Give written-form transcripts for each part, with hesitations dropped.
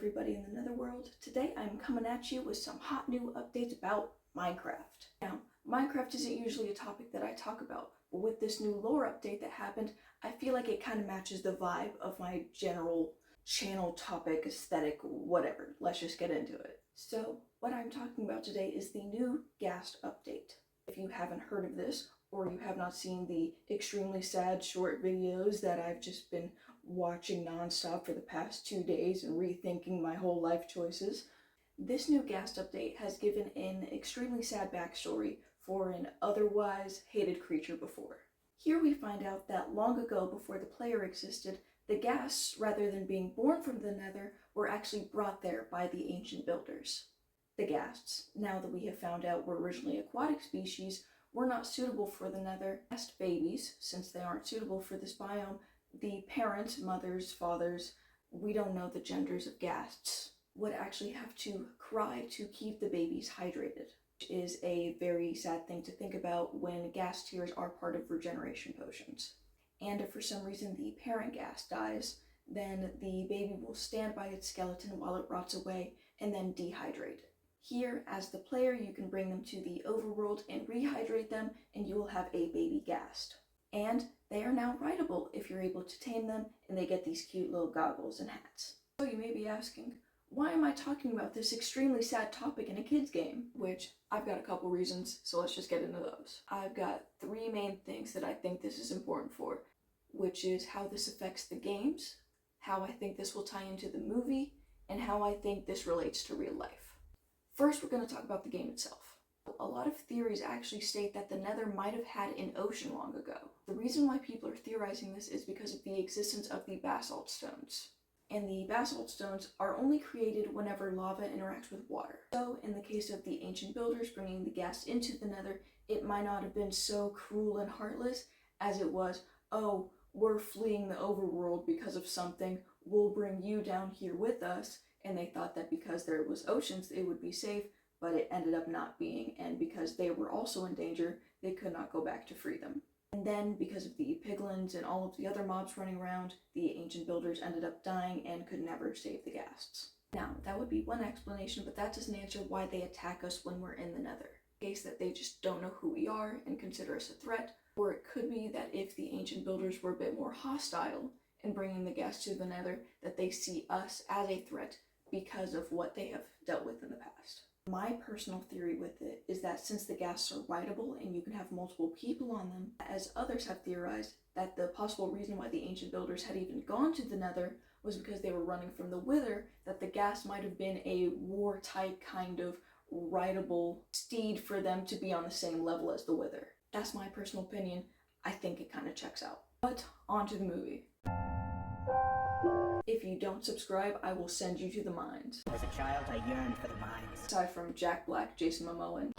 everybody in the netherworld. Today I'm coming at you with some hot new updates about Minecraft. Now, Minecraft isn't usually a topic that I talk about, but with this new lore update that happened, I feel like it kind of matches the vibe of my general channel topic, aesthetic, whatever. Let's just get into it. So, what I'm talking about today is the new Ghast update. If you haven't heard of this, or you have not seen the extremely sad short videos that I've just been watching nonstop for the past 2 days and rethinking my whole life choices, this new Ghast update has given an extremely sad backstory for an otherwise hated creature before. Here we find out that long ago, before the player existed, the Ghasts, rather than being born from the Nether, were actually brought there by the ancient builders. The Ghasts, now that we have found out were originally aquatic species, were not suitable for the Nether. Ghast babies, since they aren't suitable for this biome, the parents, mothers, fathers, we don't know the genders of Ghasts, would actually have to cry to keep the babies hydrated, which is a very sad thing to think about when Ghast tears are part of regeneration potions. And if for some reason the parent Ghast dies, then the baby will stand by its skeleton while it rots away and then dehydrate. Here, as the player, you can bring them to the overworld and rehydrate them, and you will have a baby Ghast. And they are now rideable if you're able to tame them, and they get these cute little goggles and hats. So you may be asking, why am I talking about this extremely sad topic in a kid's game? Which, I've got a couple reasons, so let's just get into those. I've got 3 main things that I think this is important for, which is how this affects the games, how I think this will tie into the movie, and how I think this relates to real life. First, we're going to talk about the game itself. A lot of theories actually state that the Nether might have had an ocean long ago. The reason why people are theorizing this is because of the existence of the basalt stones. And the basalt stones are only created whenever lava interacts with water. So, in the case of the ancient builders bringing the Ghast into the Nether, it might not have been so cruel and heartless as it was, oh, we're fleeing the overworld because of something, we'll bring you down here with us. And they thought that because there was oceans, it would be safe, but it ended up not being, and because they were also in danger, they could not go back to free them. And then, because of the piglins and all of the other mobs running around, the ancient builders ended up dying and could never save the Ghasts. Now, that would be one explanation, but that doesn't answer why they attack us when we're in the Nether. In case that they just don't know who we are and consider us a threat, or it could be that if the ancient builders were a bit more hostile in bringing the Ghasts to the Nether, that they see us as a threat because of what they have dealt with in the past. My personal theory with it is that since the Ghasts are rideable and you can have multiple people on them, as others have theorized, that the possible reason why the ancient builders had even gone to the Nether was because they were running from the Wither, that the Ghast might have been a war-type kind of rideable steed for them to be on the same level as the Wither. That's my personal opinion. I think it kind of checks out. But on to the movie. If you don't subscribe, I will send you to the mines. As a child, I yearned for the mines. Aside from Jack Black, Jason Momoa, and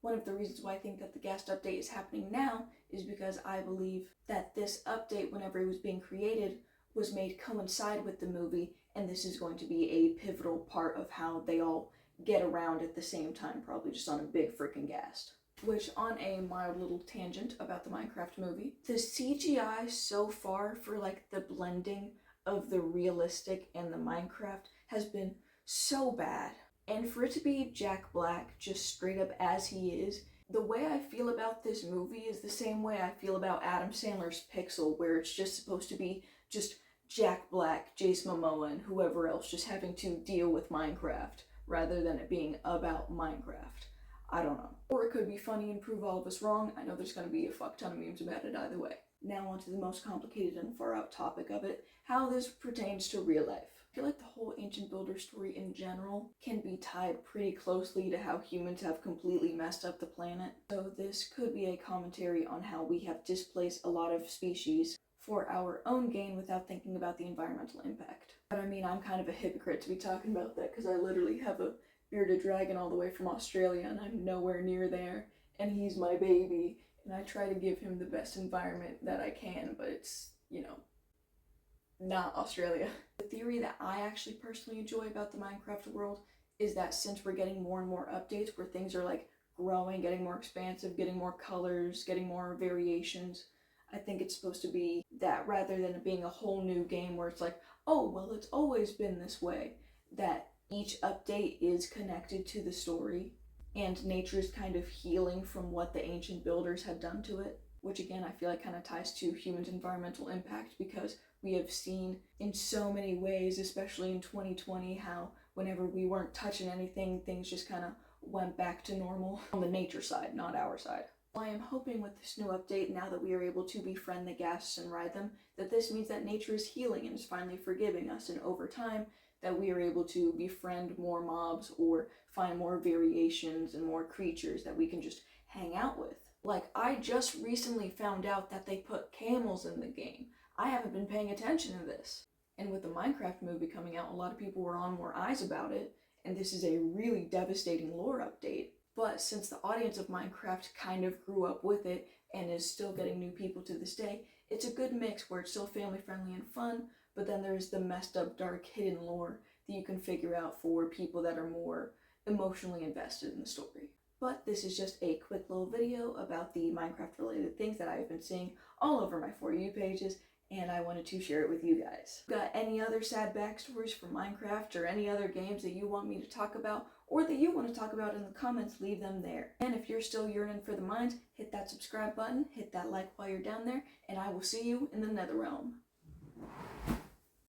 one of the reasons why I think that the Ghast update is happening now is because I believe that this update, whenever it was being created, was made coincide with the movie, and this is going to be a pivotal part of how they all get around at the same time, probably just on a big freaking Ghast. Which, on a mild little tangent about the Minecraft movie, the CGI so far for like the blending of the realistic and the Minecraft has been so bad. And for it to be Jack Black just straight up as he is, the way I feel about this movie is the same way I feel about Adam Sandler's Pixel, where it's just supposed to be just Jack Black, Jason Momoa, and whoever else just having to deal with Minecraft, rather than it being about Minecraft. I don't know. Or it could be funny and prove all of us wrong. I know there's going to be a fuck ton of memes about it either way. Now on to the most complicated and far out topic of it, how this pertains to real life. I feel like the whole ancient builder story in general can be tied pretty closely to how humans have completely messed up the planet. So this could be a commentary on how we have displaced a lot of species for our own gain without thinking about the environmental impact. But I mean, I'm kind of a hypocrite to be talking about that because I literally have a bearded dragon all the way from Australia and I'm nowhere near there, and he's my baby, and I try to give him the best environment that I can, but it's, you know, not Australia. The theory that I actually personally enjoy about the Minecraft world is that since we're getting more and more updates where things are like growing, getting more expansive, getting more colors, getting more variations, I think it's supposed to be that rather than it being a whole new game where it's like, oh, well, it's always been this way, that each update is connected to the story and nature is kind of healing from what the ancient builders had done to it, which again I feel like kind of ties to humans' environmental impact, because we have seen in so many ways, especially in 2020, how whenever we weren't touching anything, things just kind of went back to normal on the nature side, not our side. I am hoping with this new update, now that we are able to befriend the ghasts and ride them, that this means that nature is healing and is finally forgiving us, and over time that we are able to befriend more mobs or find more variations and more creatures that we can just hang out with. Like, I just recently found out that they put camels in the game. I haven't been paying attention to this. And with the Minecraft movie coming out, a lot of people were on more eyes about it, and this is a really devastating lore update. But since the audience of Minecraft kind of grew up with it and is still getting new people to this day, it's a good mix where it's still family friendly and fun, but then there's the messed up, dark, hidden lore that you can figure out for people that are more emotionally invested in the story. But this is just a quick little video about the Minecraft related things that I've been seeing all over my For You pages, and I wanted to share it with you guys. Got any other sad backstories for Minecraft or any other games that you want me to talk about or that you want to talk about in the comments, leave them there. And if you're still yearning for the mines, hit that subscribe button, hit that like while you're down there, and I will see you in the Nether Realm.